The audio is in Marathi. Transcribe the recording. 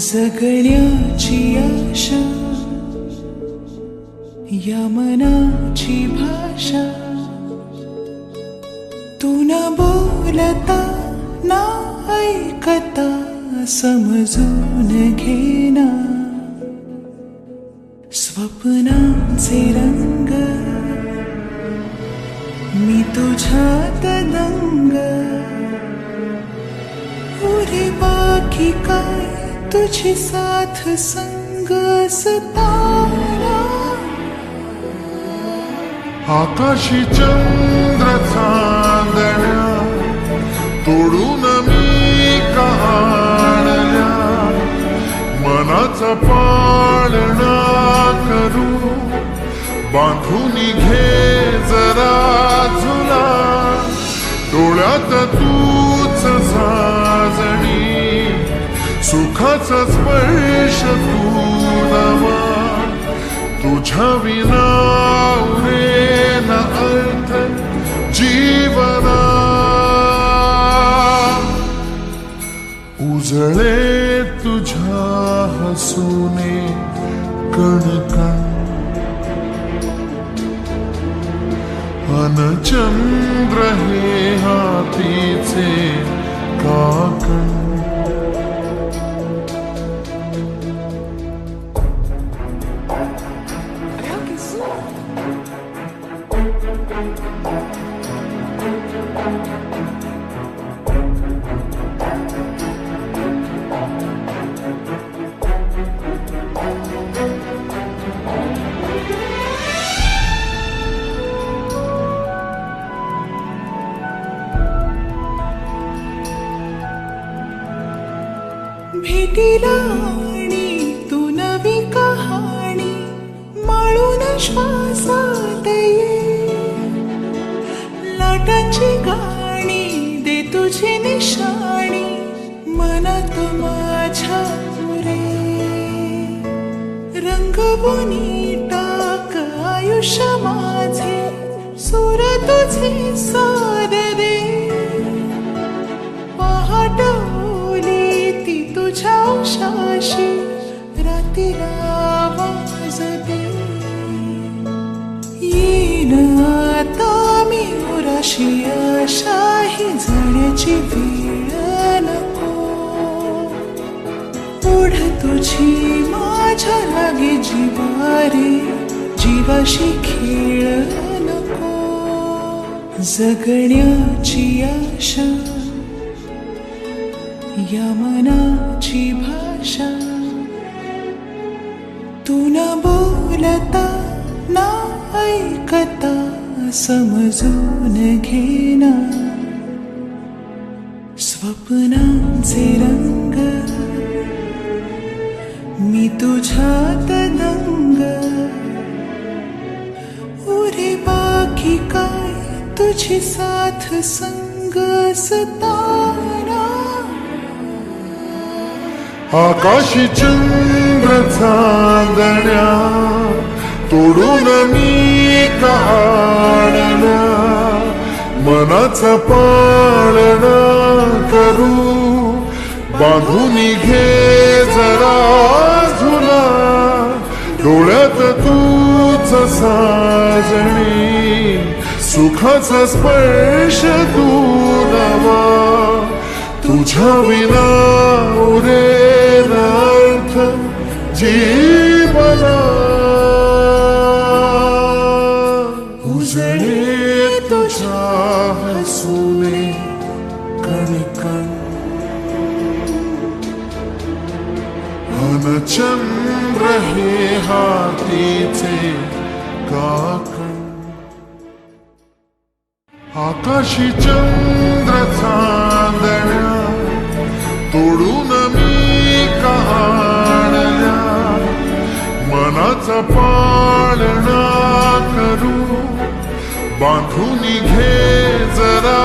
जगण्याची आशा या मनाची भाषा तू न बोलता ना ऐकता समजून घेना स्वप्नांचे रंग मी तुझ्यात दंग उरे बाकी काय तुझी साथ संग सताना आकाशी चंद्र चांदण्या तोडून मी काढल्या मनाचा पाळणा करू बांधून घे जरा झुला डोळ्यात तूच साजणी सुखाचा स्पर्श तू नवा तुझ्या विना उरेना अर्थ जीवना उजळे तुझ्या हसूने कणकण अन चंद्र हे हातीचे काकण भेटीला आणि तू नवी कहाणी माळून श्वासात ये लाटांची गाणी दे तुझी निशाणी मनात माझ्या रे रंगवूनी टाक आयुष्य माझे सूर तुझे साद दे पहाट तुझ्या उशाशी रात्रीला आवाज दे येईन आता मी उराशी आशाही जाण्याची वेळ नको ओढ तुझी माझ्या लागे जीवारे जीवाशी खेळ नको जगण्याची आशा या मनाची भाषा तू न बोलता ना ऐकता समजून घेना स्वप्नांचे रंग मी तुझ्यात दंग उरे बाकी काय तुझी साथ संग सताना आकाशी चंद्र चांदण्या तोडून मी काढल्या मनाचा पाळणा करू बांधून घे जरा झुला डोळ्यात तूच साजणी सुखाचा स्पर्श तू नवा तुझ्या विना उरेना अर्थ जीवना उजळे तुझ्या हसूने कणकण अन चंद्र हे हातीचे काकण आकाशी चंद्र चांदण्या तोडून मी काढल्या मनाचा पाळणा करू बांधून घे जरा